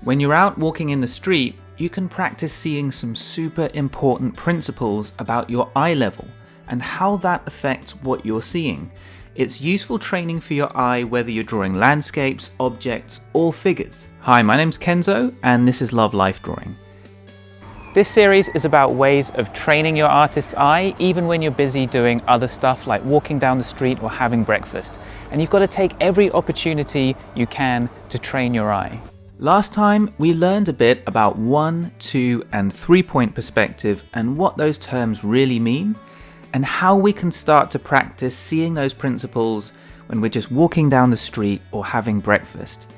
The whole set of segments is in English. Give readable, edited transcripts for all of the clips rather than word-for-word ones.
When you're out walking in the street, you can practice seeing some super important principles about your eye level and how that affects what you're seeing. It's useful training for your eye whether you're drawing landscapes, objects, or figures. Hi, my name's Kenzo, and this is Love Life Drawing. This series is about ways of training your artist's eye even when you're busy doing other stuff like walking down the street or having breakfast. And you've got to take every opportunity you can to train your eye. Last time, we learned a bit about 1, 2, and 3-point perspective and what those terms really mean, and how we can start to practice seeing those principles when we're just walking down the street or having breakfast.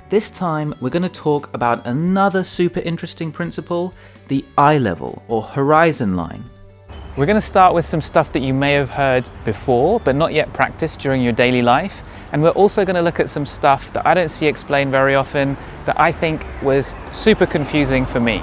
This time, we're going to talk about another super interesting principle, the eye level or horizon line. We're going to start with some stuff that you may have heard before, but not yet practiced during your daily life. And we're also going to look at some stuff that I don't see explained very often that I think was super confusing for me.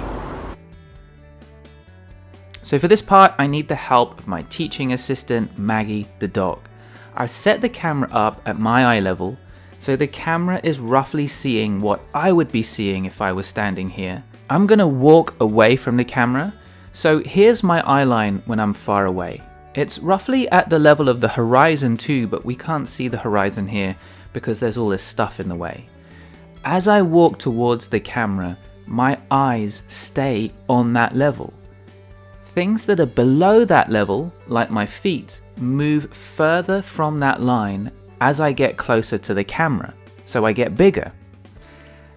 So for this part, I need the help of my teaching assistant, Maggie the dog. I've set the camera up at my eye level, so the camera is roughly seeing what I would be seeing if I was standing here. I'm going to walk away from the camera, so here's my eye line when I'm far away. It's roughly at the level of the horizon too, but we can't see the horizon here because there's all this stuff in the way. As I walk towards the camera, my eyes stay on that level. Things that are below that level, like my feet, move further from that line as I get closer to the camera, so I get bigger.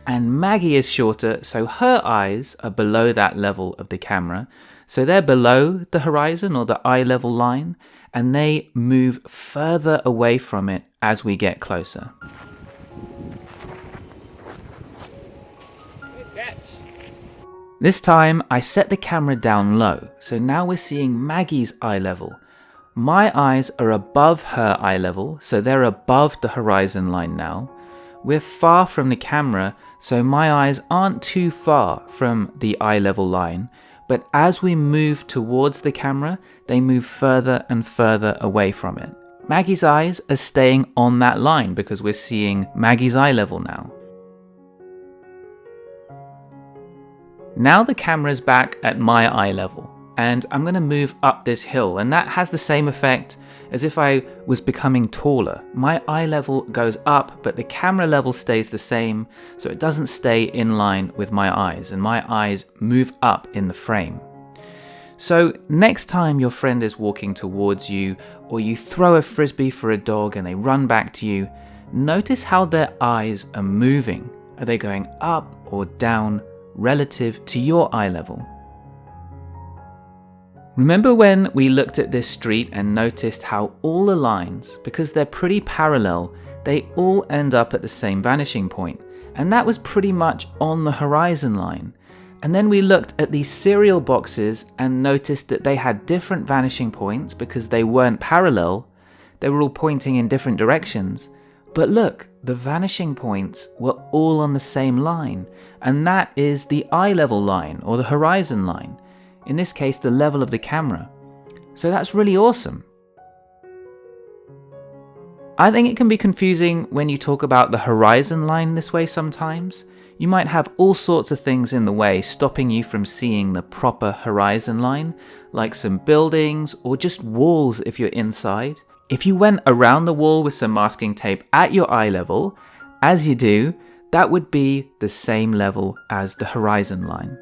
And Maggie is shorter, so her eyes are below that level of the camera, so they're below the horizon or the eye level line, and they move further away from it as we get closer. This time I set the camera down low, so now we're seeing Maggie's eye level. My eyes are above her eye level, so they're above the horizon line now. We're far from the camera, so my eyes aren't too far from the eye level line, but as we move towards the camera, they move further and further away from it. Maggie's eyes are staying on that line because we're seeing Maggie's eye level now. Now the camera's back at my eye level, and I'm going to move up this hill, and that has the same effect as if I was becoming taller. My eye level goes up, but the camera level stays the same, so it doesn't stay in line with my eyes, and my eyes move up in the frame. So next time your friend is walking towards you, or you throw a frisbee for a dog and they run back to you, notice how their eyes are moving. Are they going up or down relative to your eye level? Remember when we looked at this street and noticed how all the lines, because they're pretty parallel, they all end up at the same vanishing point, and that was pretty much on the horizon line. And then we looked at these cereal boxes and noticed that they had different vanishing points because they weren't parallel, they were all pointing in different directions. But look, the vanishing points were all on the same line, and that is the eye level line or the horizon line. In this case, the level of the camera. So that's really awesome. I think it can be confusing when you talk about the horizon line this way sometimes. You might have all sorts of things in the way stopping you from seeing the proper horizon line, like some buildings or just walls if you're inside. If you went around the wall with some masking tape at your eye level, as you do, that would be the same level as the horizon line.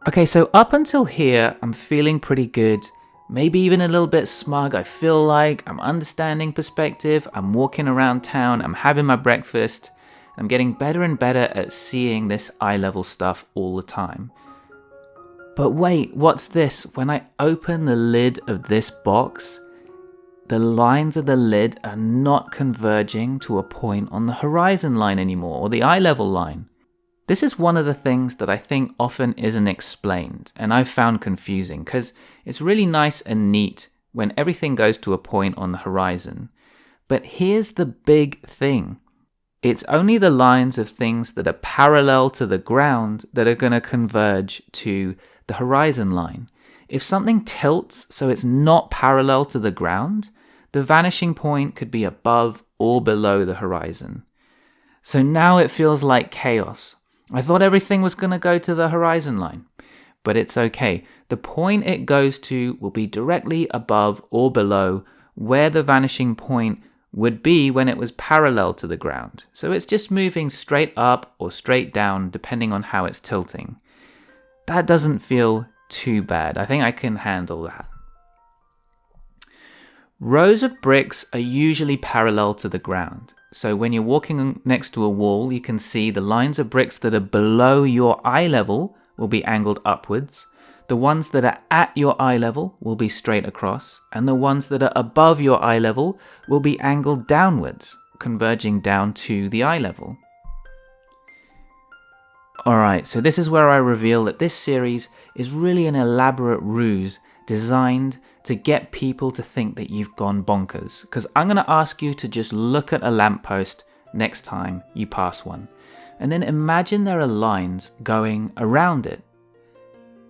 Okay, so up until here, I'm feeling pretty good, maybe even a little bit smug. I feel like I'm understanding perspective, I'm walking around town, I'm having my breakfast, I'm getting better and better at seeing this eye level stuff all the time. But wait, what's this? When I open the lid of this box, the lines of the lid are not converging to a point on the horizon line anymore, or the eye level line. This is one of the things that I think often isn't explained, and I've found confusing, because it's really nice and neat when everything goes to a point on the horizon. But here's the big thing. It's only the lines of things that are parallel to the ground that are going to converge to the horizon line. If something tilts so it's not parallel to the ground, the vanishing point could be above or below the horizon. So now it feels like chaos. I thought everything was going to go to the horizon line, but it's okay. The point it goes to will be directly above or below where the vanishing point would be when it was parallel to the ground. So it's just moving straight up or straight down depending on how it's tilting. That doesn't feel too bad. I think I can handle that. Rows of bricks are usually parallel to the ground. So when you're walking next to a wall, you can see the lines of bricks that are below your eye level will be angled upwards. The ones that are at your eye level will be straight across, and the ones that are above your eye level will be angled downwards, converging down to the eye level. Alright, so this is where I reveal that this series is really an elaborate ruse designed to get people to think that you've gone bonkers. Because I'm going to ask you to just look at a lamppost next time you pass one. And then imagine there are lines going around it.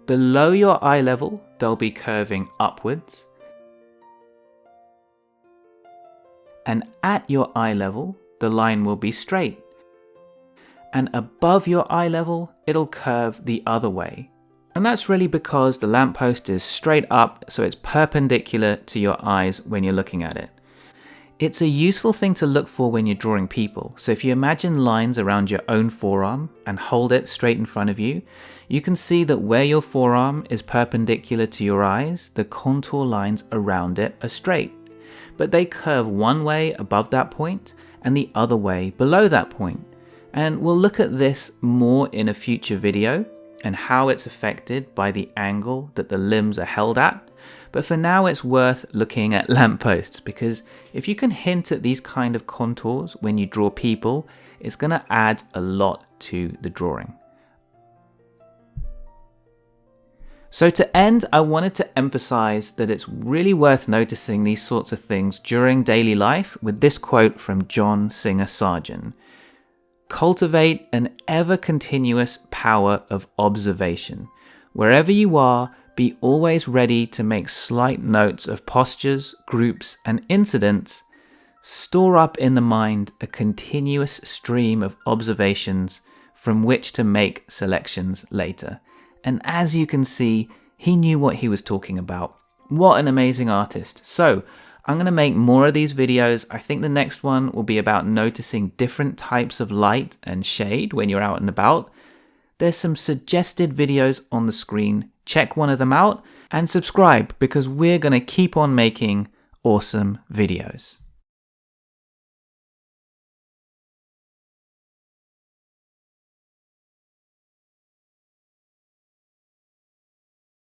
Below your eye level, they'll be curving upwards. And at your eye level, the line will be straight. And above your eye level, it'll curve the other way. And that's really because the lamppost is straight up, so it's perpendicular to your eyes when you're looking at it. It's a useful thing to look for when you're drawing people. So if you imagine lines around your own forearm and hold it straight in front of you, you can see that where your forearm is perpendicular to your eyes, the contour lines around it are straight. But they curve one way above that point and the other way below that point. And we'll look at this more in a future video and how it's affected by the angle that the limbs are held at. But for now, it's worth looking at lampposts, because if you can hint at these kind of contours when you draw people, it's going to add a lot to the drawing. So to end, I wanted to emphasize that it's really worth noticing these sorts of things during daily life with this quote from John Singer Sargent. Cultivate an ever-continuous power of observation. Wherever you are, be always ready to make slight notes of postures, groups, and incidents. Store up in the mind a continuous stream of observations from which to make selections later. And as you can see, he knew what he was talking about. What an amazing artist. So, I'm going to make more of these videos. I think the next one will be about noticing different types of light and shade when you're out and about. There's some suggested videos on the screen. Check one of them out and subscribe, because we're going to keep on making awesome videos.